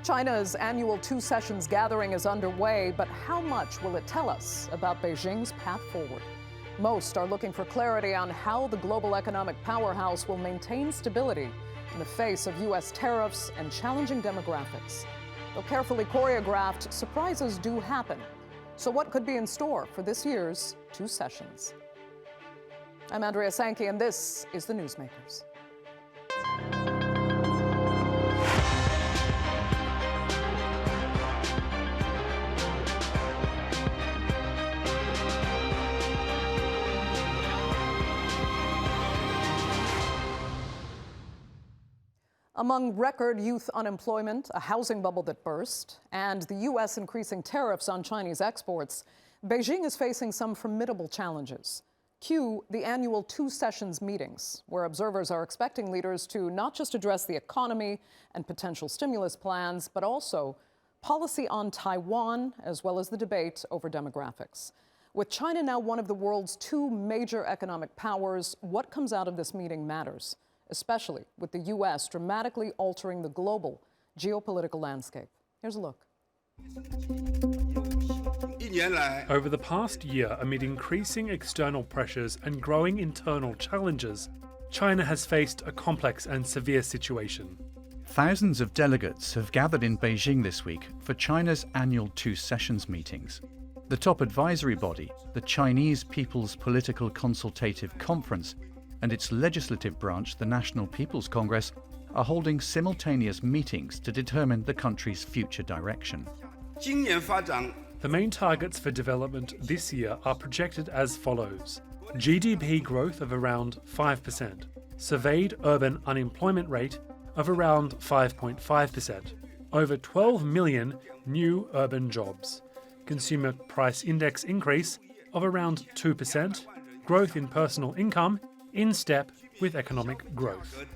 China's annual Two Sessions gathering is underway, but how much will it tell us about Beijing's path forward? Most are looking for clarity on how the global economic powerhouse will maintain stability in the face of U.S. tariffs and challenging demographics. Though carefully choreographed, surprises do happen. So what could be in store for this year's Two Sessions? I'm Andrea Sankey, and this is the Newsmakers. Among record youth unemployment, a housing bubble that burst, and the U.S. increasing tariffs on Chinese exports, Beijing is facing some formidable challenges. Cue the annual Two Sessions meetings, where observers are expecting leaders to not just address the economy and potential stimulus plans, but also policy on Taiwan, as well as the debate over demographics. With China now one of the world's two major economic powers, what comes out of this meeting matters, especially with the U.S. dramatically altering the global geopolitical landscape. Here's a look. Over the past year, amid increasing external pressures and growing internal challenges, China has faced a complex and severe situation. Thousands of delegates have gathered in Beijing this week for China's annual Two Sessions meetings. The top advisory body, the Chinese People's Political Consultative Conference, and its legislative branch, the National People's Congress, are holding simultaneous meetings to determine the country's future direction. The main targets for development this year are projected as follows: GDP growth of around 5%, surveyed urban unemployment rate of around 5.5%, over 12 million new urban jobs, consumer price index increase of around 2%, growth in personal income in step with economic growth.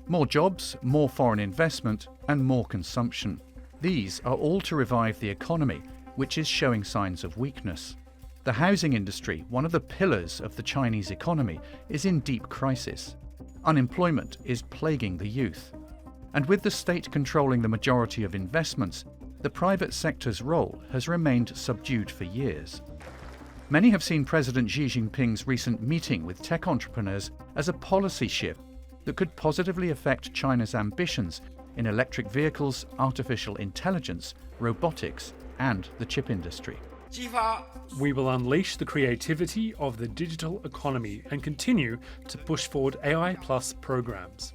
More jobs, more foreign investment, and more consumption. These are all to revive the economy, which is showing signs of weakness. The housing industry, one of the pillars of the Chinese economy, is in deep crisis. Unemployment is plaguing the youth. And with the state controlling the majority of investments, the private sector's role has remained subdued for years. Many have seen President Xi Jinping's recent meeting with tech entrepreneurs as a policy shift that could positively affect China's ambitions in electric vehicles, artificial intelligence, robotics, and the chip industry. We will unleash the creativity of the digital economy and continue to push forward AI+ programs.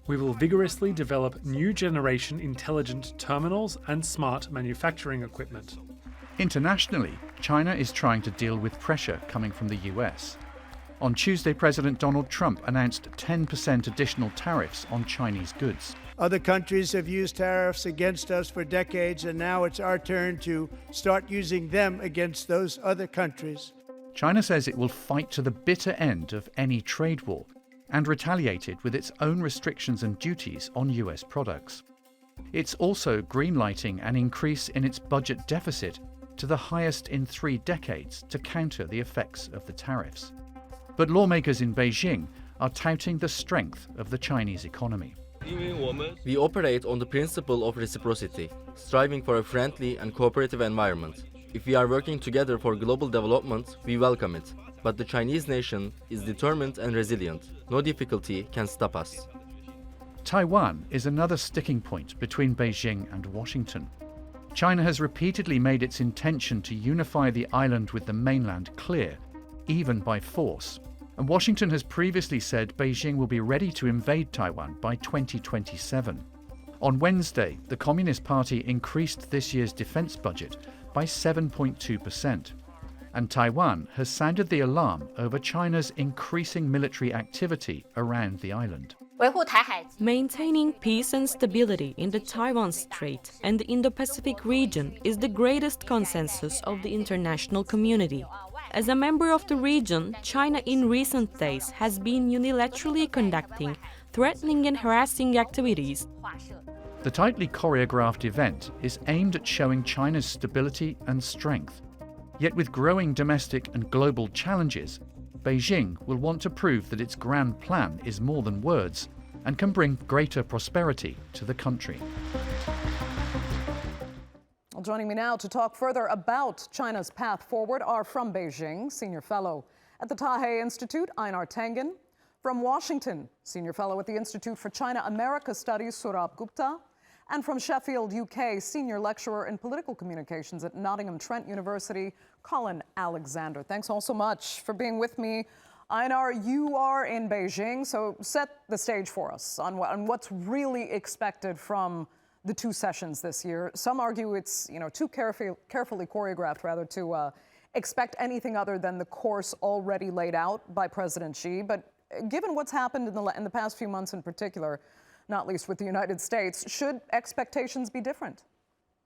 We will vigorously develop new generation intelligent terminals and smart manufacturing equipment. Internationally, China is trying to deal with pressure coming from the US. On Tuesday, President Donald Trump announced 10% additional tariffs on Chinese goods. Other countries have used tariffs against us for decades, and now it's our turn to start using them against those other countries. China says it will fight to the bitter end of any trade war and retaliated with its own restrictions and duties on US products. It's also greenlighting an increase in its budget deficit to the highest in 3 decades to counter the effects of the tariffs. But lawmakers in Beijing are touting the strength of the Chinese economy. We operate on the principle of reciprocity, striving for a friendly and cooperative environment. If we are working together for global development, we welcome it. But the Chinese nation is determined and resilient. No difficulty can stop us. Taiwan is another sticking point between Beijing and Washington. China has repeatedly made its intention to unify the island with the mainland clear, even by force. And Washington has previously said Beijing will be ready to invade Taiwan by 2027. On Wednesday, the Communist Party increased this year's defense budget by 7.2%. And Taiwan has sounded the alarm over China's increasing military activity around the island. Maintaining peace and stability in the Taiwan Strait and the Indo-Pacific region is the greatest consensus of the international community. As a member of the region, China in recent days has been unilaterally conducting threatening and harassing activities. The tightly choreographed event is aimed at showing China's stability and strength. Yet with growing domestic and global challenges, Beijing will want to prove that its grand plan is more than words and can bring greater prosperity to the country. Well, joining me now to talk further about China's path forward are from Beijing, Senior Fellow at the Taihe Institute, Einar Tangen. From Washington, Senior Fellow at the Institute for China-America Studies, Sourabh Gupta. And from Sheffield, UK, Senior Lecturer in Political Communications at Nottingham Trent University, Colin Alexander. Thanks all so much for being with me. Einar, you are in Beijing, so set the stage for us on what's really expected from the two sessions this year. Some argue it's too carefully choreographed, rather, to expect anything other than the course already laid out by President Xi. But given what's happened in the past few months in particular, not least with the United States, should expectations be different?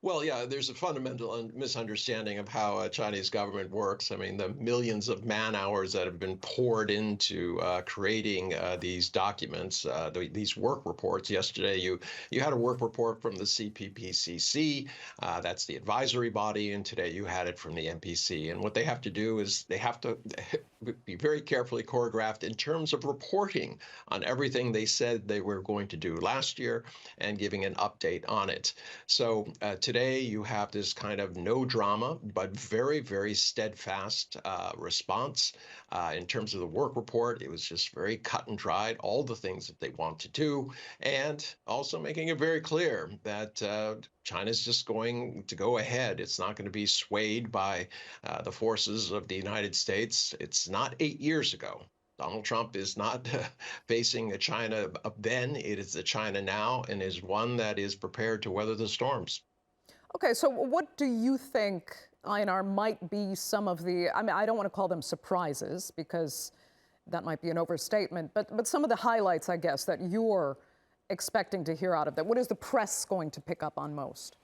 Well, yeah, there's a fundamental misunderstanding of how Chinese government works. I mean, the millions of man hours that have been poured into creating these documents, these work reports. Yesterday, you had a work report from the CPPCC, that's the advisory body, and today you had it from the MPC. And what they have to do is they have to be very carefully choreographed in terms of reporting on everything they said they were going to do last year and giving an update on it. So today you have this kind of no drama, but very, very steadfast response. In terms of the work report, it was just very cut and dried, all the things that they want to do, and also making it very clear that China's just going to go ahead. It's not going to be swayed by the forces of the United States. It's not 8 years ago. Donald Trump is not facing a China of then. It is the China now, and is one that is prepared to weather the storms. Okay, so what do you think, Einar, might be some of the, I don't want to call them surprises because that might be an overstatement, but some of the highlights, I guess, that you're expecting to hear out of that? What is the press going to pick up on most?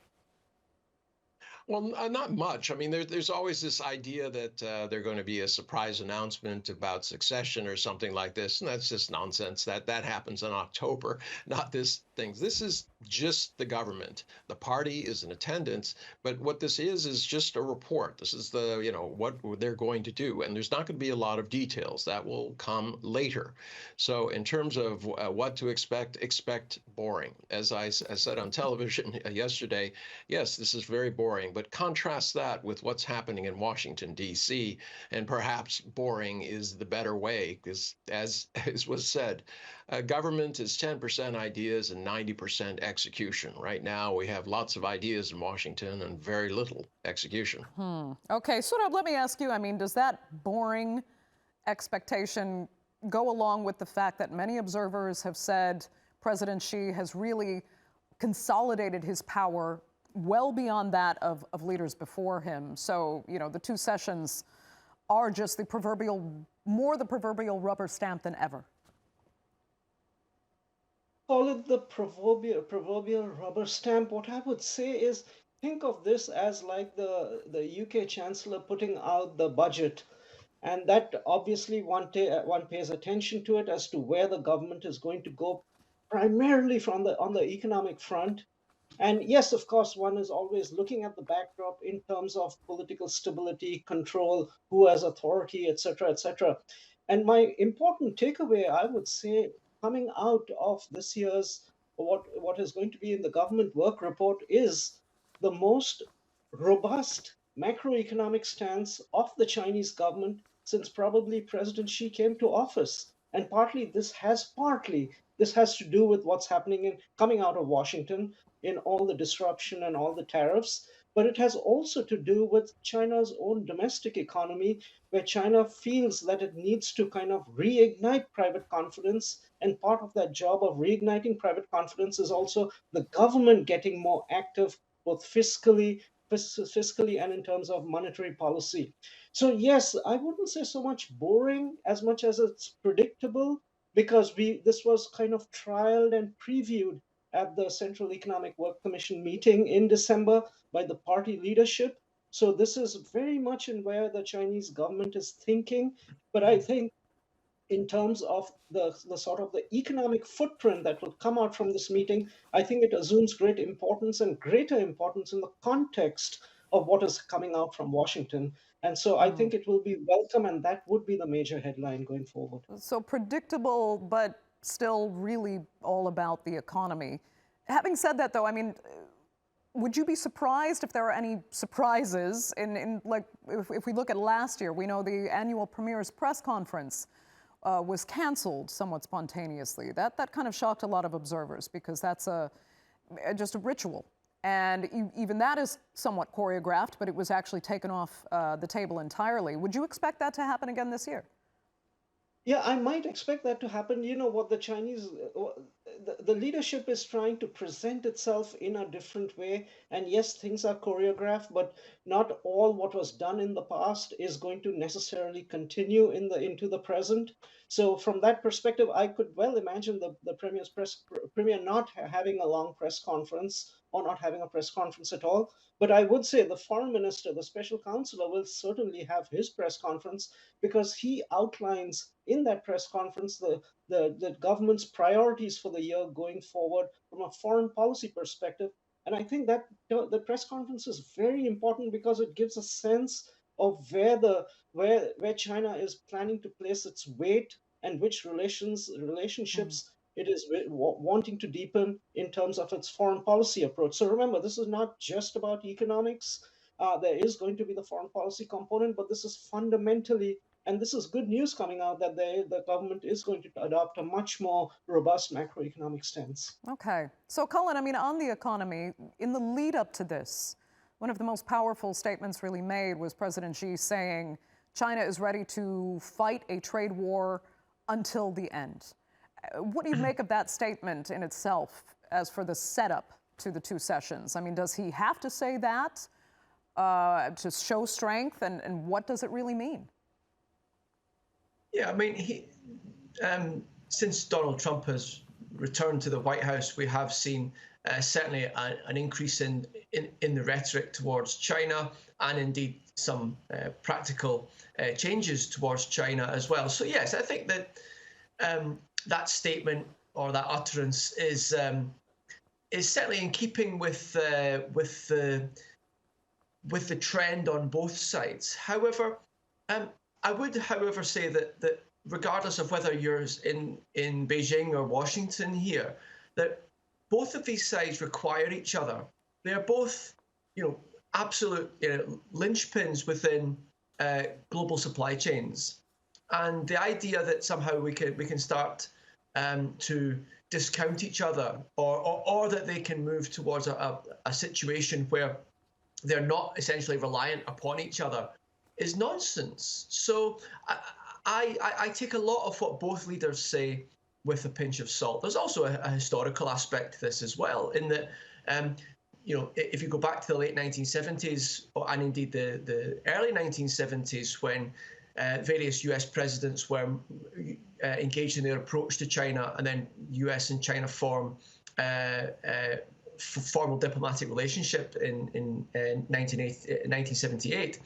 Well, not much. I mean, there's always this idea that there's going to be a surprise announcement about succession or something like this, and that's just nonsense. That happens in October, not this thing. This is just the government. The party is in attendance, but what this is just a report. This is the, what they're going to do, and there's not going to be a lot of details. That will come later. So in terms of what to expect boring. As I said on television yesterday, yes, this is very boring. But contrast that with what's happening in Washington, D.C., and perhaps boring is the better way, because as was said, government is 10% ideas and 90% execution. Right now, we have lots of ideas in Washington and very little execution. Okay, Sourabh, let me ask you, does that boring expectation go along with the fact that many observers have said President Xi has really consolidated his power well beyond that of leaders before him? So, the two sessions are just the proverbial rubber stamp than ever. Call it the proverbial rubber stamp. What I would say is, think of this as like the UK Chancellor putting out the budget. And that obviously one pays attention to it as to where the government is going to go, primarily on the economic front. And yes, of course, one is always looking at the backdrop in terms of political stability, control, who has authority, etc., etc. And my important takeaway, I would say, coming out of this year's what is going to be in the government work report is the most robust macroeconomic stance of the Chinese government since probably President Xi came to office. And partly this has to do with what's happening coming out of Washington in all the disruption and all the tariffs, but it has also to do with China's own domestic economy, where China feels that it needs to kind of reignite private confidence. And part of that job of reigniting private confidence is also the government getting more active, both fiscally and in terms of monetary policy. So yes, I wouldn't say so much boring as much as it's predictable, because this was kind of trialed and previewed at the Central Economic Work Commission meeting in December by the party leadership. So this is very much in where the Chinese government is thinking. But I think in terms of the sort of the economic footprint that will come out from this meeting, I think it assumes great importance and greater importance in the context of what is coming out from Washington. And so I think it will be welcome, and that would be the major headline going forward. So predictable, but still really all about the economy. Having said that, though, I mean, would you be surprised if there are any surprises if we look at last year? We know the annual premier's press conference was canceled somewhat spontaneously. That kind of shocked a lot of observers because that's just a ritual. And even that is somewhat choreographed, but it was actually taken off the table entirely. Would you expect that to happen again this year? Yeah, I might expect that to happen. You know what the the leadership is trying to present itself in a different way. And yes, things are choreographed, but not all what was done in the past is going to necessarily continue into the present. So from that perspective, I could well imagine the premier not having a long press conference or not having a press conference at all. But I would say the foreign minister, the special counselor, will certainly have his press conference because he outlines in that press conference the government's priorities for the year going forward from a foreign policy perspective. And I think that the press conference is very important because it gives a sense of where China is planning to place its weight and which relationships it is wanting to deepen in terms of its foreign policy approach. So remember, this is not just about economics. There is going to be the foreign policy component, but this is fundamentally, and this is good news coming out, that the government is going to adopt a much more robust macroeconomic stance. Okay. So, Colin, I mean, on the economy, in the lead up to this, one of the most powerful statements really made was President Xi saying China is ready to fight a trade war until the end. What do you make of that statement in itself as for the setup to the two sessions? I mean, does he have to say that to show strength, and what does it really mean? Yeah, I mean, since Donald Trump has returned to the White House, we have seen certainly an increase in the rhetoric towards China, and indeed some practical changes towards China as well. So yes, I think that that statement or that utterance is certainly in keeping with the trend on both sides. However, I would, however, say that regardless of whether you're in Beijing or Washington here, that both of these sides require each other. They are both, absolute linchpins within global supply chains, and the idea that somehow we can start to discount each other, or that they can move towards a situation where they're not essentially reliant upon each other is nonsense. So I take a lot of what both leaders say with a pinch of salt. There's also a historical aspect to this as well, in that if you go back to the late 1970s and indeed the early 1970s, when various US presidents were engaged in their approach to China, and then US and China form formal diplomatic relationship in 1978.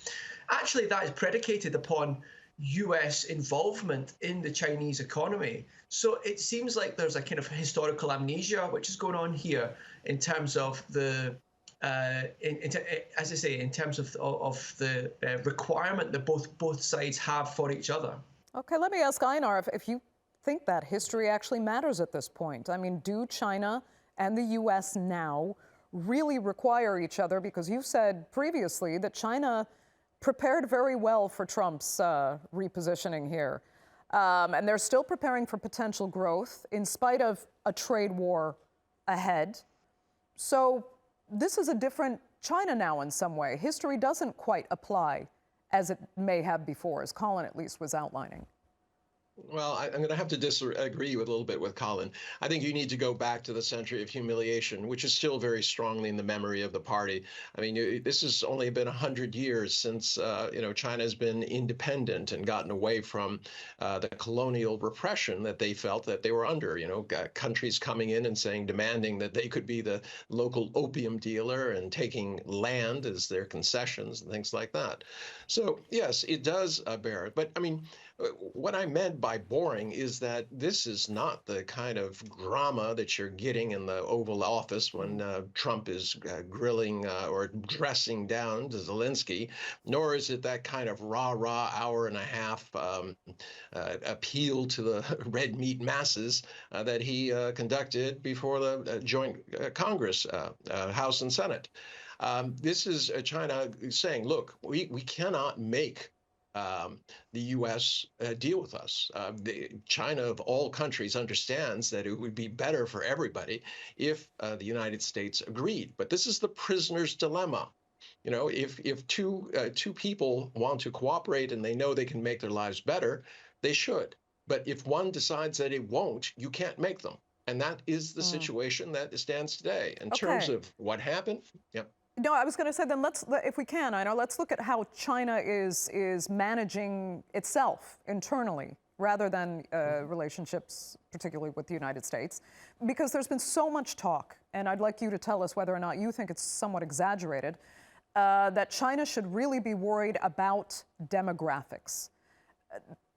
Actually, that is predicated upon US involvement in the Chinese economy. So it seems like there's a kind of historical amnesia which is going on here in terms of the, as I say, in terms of the requirement that both sides have for each other. Okay, let me ask Einar if you think that history actually matters at this point. I mean, do China and the US now really require each other? Because you said previously that China prepared very well for Trump's repositioning here. And they're still preparing for potential growth in spite of a trade war ahead. So this is a different China now in some way. History doesn't quite apply as it may have before, as Colin at least was outlining. Well, I'm going to have to disagree with a little bit with Colin. I think you need to go back to the century of humiliation, which is still very strongly in the memory of the party. I mean, this has only been 100 years since, China has been independent and gotten away from the colonial repression that they felt that they were under, countries coming in and demanding that they could be the local opium dealer and taking land as their concessions and things like that. So, yes, it does bear it. But I mean, What I meant by boring is that this is not the kind of drama that you're getting in the Oval Office when Trump is grilling or dressing down to Zelensky, nor is it that kind of rah-rah hour and a half appeal to the red meat masses that he conducted before the joint Congress, House and Senate. This is China saying, look, we cannot make the U.S. Deal with us. China, of all countries, understands that it would be better for everybody if the United States agreed. But this is the prisoner's dilemma. You know, if two people want to cooperate and they know they can make their lives better, they should. But if one decides that it won't, you can't make them. And that is the situation that stands today. In terms of what happened, yep. No, I was going to say then if we can, Einar, let's look at how China is managing itself internally rather than relationships, particularly with the United States, because there's been so much talk, and I'd like you to tell us whether or not you think it's somewhat exaggerated, that China should really be worried about demographics.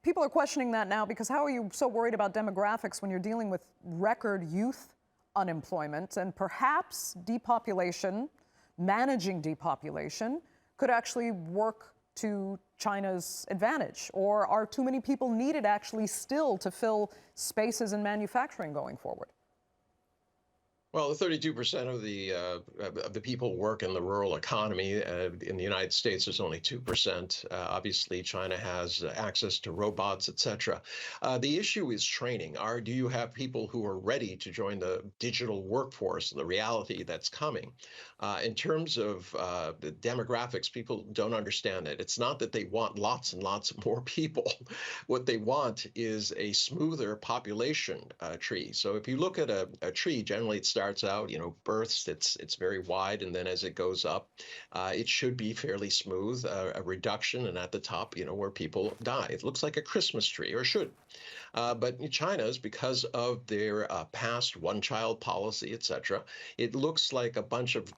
People are questioning that now because how are you so worried about demographics when you're dealing with record youth unemployment and perhaps depopulation? Managing depopulation could actually work to China's advantage? Or are too many people needed actually still to fill spaces in manufacturing going forward? Well, 32% of the people work in the rural economy. In the United States, there's only 2%. Obviously, China has access to robots, etc. The issue is training. Do you have people who are ready to join the digital workforce, the reality that's coming? In terms of the demographics, people don't understand it. It's not that they want lots and lots more people. What they want is a smoother population tree. So if you look at a tree, generally it starts out, births, it's very wide, and then as it goes up, it should be fairly smooth, a reduction, and at the top, where people die. It looks like a Christmas tree, or should. But China's, because of their past one-child policy, etc., it looks like a bunch of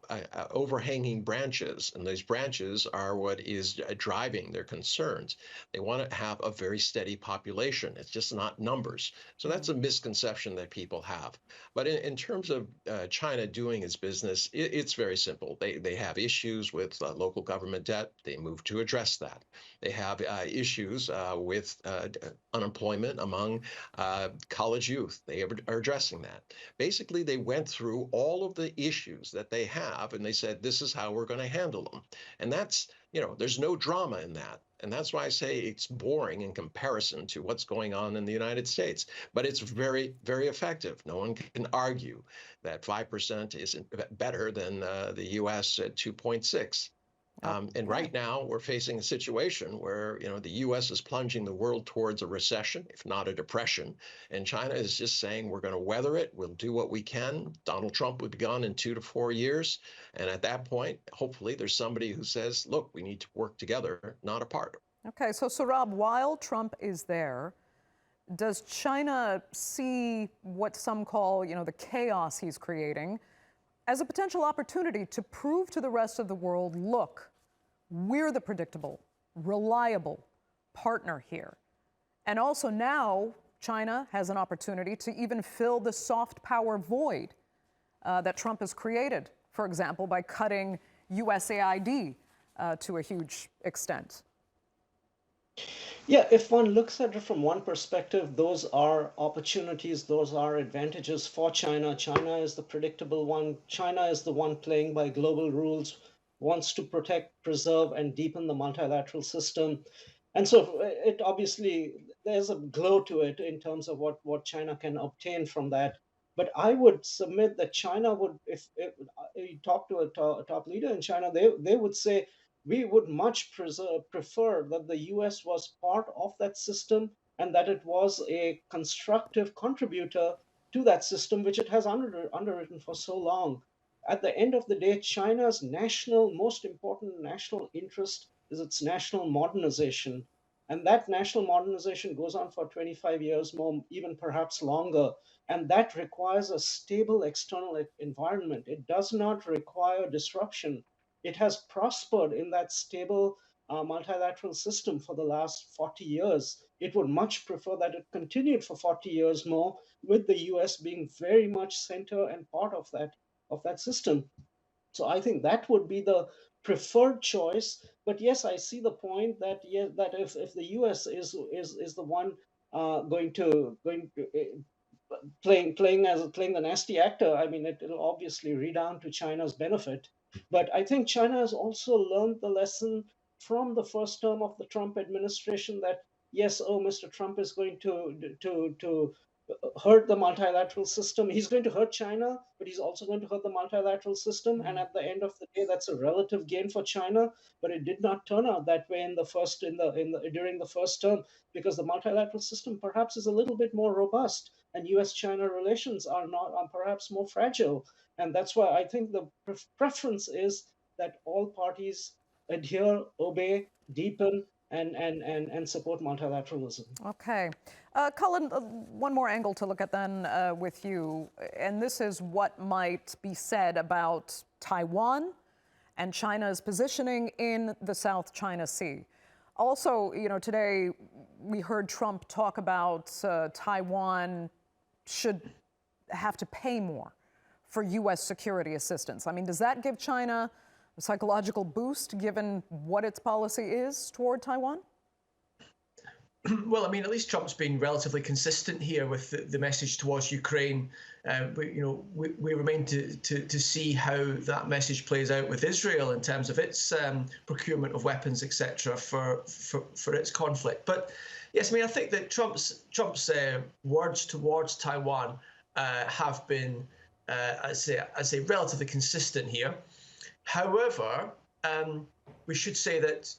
overhanging branches, and those branches are what is driving their concerns. They want to have a very steady population. It's just not numbers. So that's a misconception that people have. But in terms of China doing its business, it's very simple. They have issues with local government debt. They move to address that. They have issues with unemployment among college youth. They are addressing that. Basically, they went through all of the issues that they have, and they said, this is how we're going to handle them. And that's, there's no drama in that. And that's why I say it's boring in comparison to what's going on in the United States. But it's very, very effective. No one can argue that 5% isn't better than the U.S. at 2.6. And right now, we're facing a situation where, the U.S. is plunging the world towards a recession, if not a depression. And China is just saying, we're going to weather it. We'll do what we can. Donald Trump will be gone in 2 to 4 years. And at that point, hopefully, there's somebody who says, look, we need to work together, not apart. Okay, so Sourabh, while Trump is there, does China see what some call, the chaos he's creating as a potential opportunity to prove to the rest of the world, look, we're the predictable, reliable partner here. And also now, China has an opportunity to even fill the soft power void that Trump has created, for example, by cutting USAID to a huge extent. Yeah, if one looks at it from one perspective, those are opportunities, those are advantages for China. China is the predictable one. China is the one playing by global rules, wants to protect, preserve, and deepen the multilateral system. And so it obviously, there's a glow to it in terms of what China can obtain from that. But I would submit that China would, if you talk to a top leader in China, they would say, we would much prefer that the US was part of that system and that it was a constructive contributor to that system, which it has underwritten for so long. At the end of the day, China's most important national interest is its national modernization. And that national modernization goes on for 25 years more, even perhaps longer. And that requires a stable external environment. It does not require disruption. It has prospered in that stable multilateral system for the last 40 years. It would much prefer that it continued for 40 years more, with the US being very much center and part of that system. So I think that would be the preferred choice. But yes, I see the point that that if the US is the one going to playing the nasty actor, I mean, it'll obviously redound to China's benefit. But I think China has also learned the lesson from the first term of the Trump administration that yes, oh, Mr. Trump is going to hurt the multilateral system. He's going to hurt China, but he's also going to hurt the multilateral system. And at the end of the day, that's a relative gain for China. But it did not turn out that way during the first term, because the multilateral system perhaps is a little bit more robust, and U.S.-China relations are perhaps more fragile. And that's why I think the preference is that all parties adhere, obey, deepen, and support multilateralism. Okay. Colin, one more angle to look at then with you, and this is what might be said about Taiwan and China's positioning in the South China Sea. Also, today we heard Trump talk about Taiwan should have to pay more for U.S. security assistance. I mean, does that give China a psychological boost given what its policy is toward Taiwan? Well, I mean, at least Trump's been relatively consistent here with the message towards Ukraine. We remain to see how that message plays out with Israel in terms of its procurement of weapons, etc., for its conflict. But yes, I mean, I think that Trump's words towards Taiwan have been, I say, relatively consistent here. However, we should say that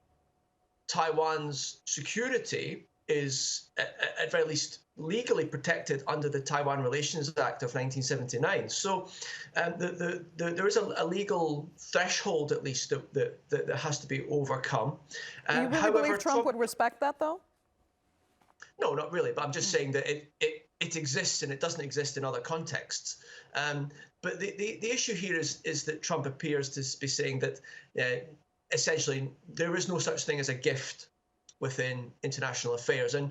Taiwan's security is at very least legally protected under the Taiwan Relations Act of 1979. So there is a legal threshold, at least, that has to be overcome. Do you really believe Trump would respect that, though? No, not really. But I'm just saying that it exists, and it doesn't exist in other contexts. But the issue here is that Trump appears to be saying that essentially there is no such thing as a gift within international affairs. And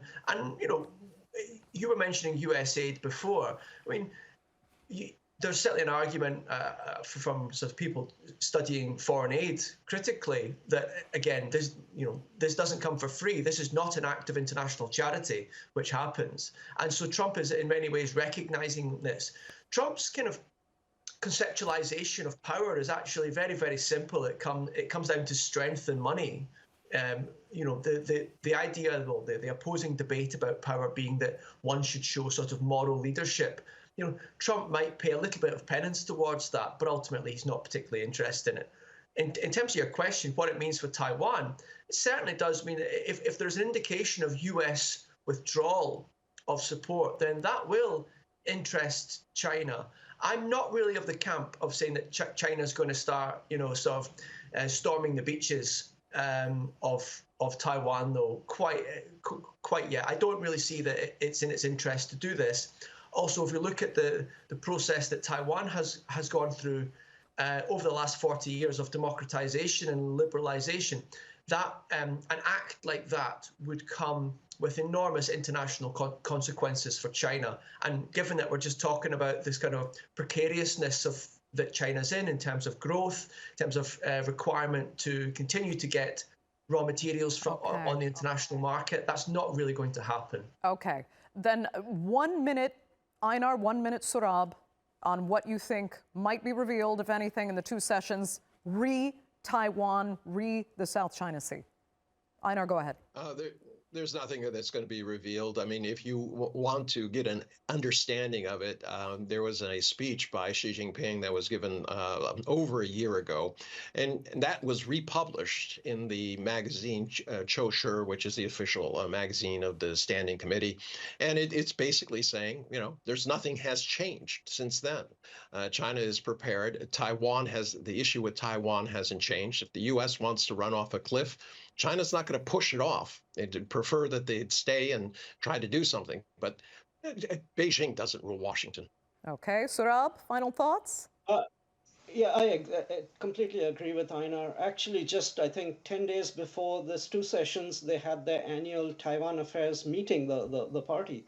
you were mentioning US aid before. I mean, there's certainly an argument from sort of people studying foreign aid critically that, again, this doesn't come for free. This is not an act of international charity, which happens. And so Trump is in many ways recognizing this. Trump's kind of conceptualization of power is actually very, very simple. It comes down to strength and money. The idea, well, the opposing debate about power being that one should show sort of moral leadership. Trump might pay a little bit of penance towards that, but ultimately he's not particularly interested in it. In terms of your question, what it means for Taiwan, it certainly does mean that if there's an indication of US withdrawal of support, then that will interest China. I'm not really of the camp of saying that China's going to start, sort of storming the beaches of Taiwan, though, quite yet. I don't really see that it's in its interest to do this. Also, if we look at the process that Taiwan has gone through over the last 40 years of democratization and liberalization, that an act like that would come with enormous international consequences for China. And given that we're just talking about this kind of precariousness that China's in terms of growth, in terms of requirement to continue to get raw materials on the international market, that's not really going to happen. Okay. Then 1 minute, Einar, 1 minute, Sourabh, on what you think might be revealed, if anything, in the two sessions, re-Taiwan, re-the South China Sea. Einar, go ahead. There's nothing that's going to be revealed. I mean, if you want to get an understanding of it, there was a speech by Xi Jinping that was given over a year ago, and that was republished in the magazine Choushi, which is the official magazine of the Standing Committee. And it's basically saying, there's nothing has changed since then. China is prepared. The issue with Taiwan hasn't changed. If the U.S. wants to run off a cliff, China's not going to push it off. They'd prefer that they'd stay and try to do something. But Beijing doesn't rule Washington. Okay. Sourabh, final thoughts? Yeah, I completely agree with Einar. Actually, just I think 10 days before this two sessions, they had their annual Taiwan Affairs meeting, the party.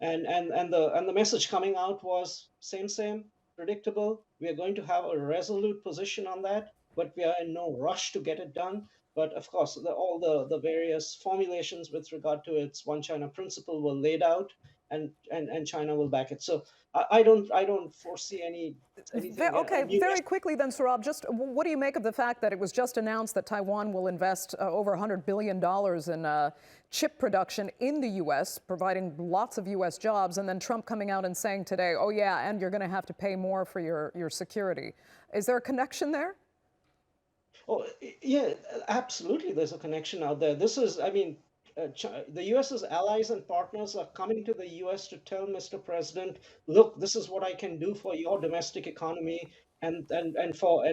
And the message coming out was same, predictable. We are going to have a resolute position on that, but we are in no rush to get it done. But of course, all the various formulations with regard to its one China principle were laid out, and China will back it. So I don't foresee anything Okay, new. very quickly then, Sourabh, just what do you make of the fact that it was just announced that Taiwan will invest over $100 billion in chip production in the U.S., providing lots of U.S. jobs, and then Trump coming out and saying today, oh yeah, and you're going to have to pay more for your security. Is there a connection there? Oh, yeah, absolutely. There's a connection out there. This is, I mean, the US's allies and partners are coming to the US to tell Mr. President, look, this is what I can do for your domestic economy and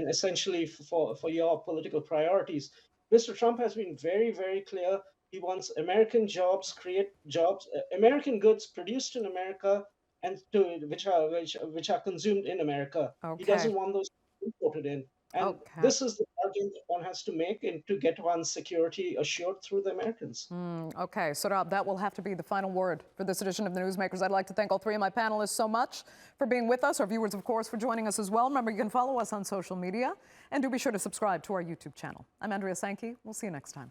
essentially for your political priorities. Mr. Trump has been very, very clear. He wants American jobs, create jobs, American goods produced in America and which are consumed in America. He Okay. doesn't want those imported in. And Okay. this is the argument that one has to make to get one's security assured through the Americans. Okay, Sourabh, that will have to be the final word for this edition of the Newsmakers. I'd like to thank all three of my panelists so much for being with us, our viewers, of course, for joining us as well. Remember, you can follow us on social media, and do be sure to subscribe to our YouTube channel. I'm Andrea Sankey. We'll see you next time.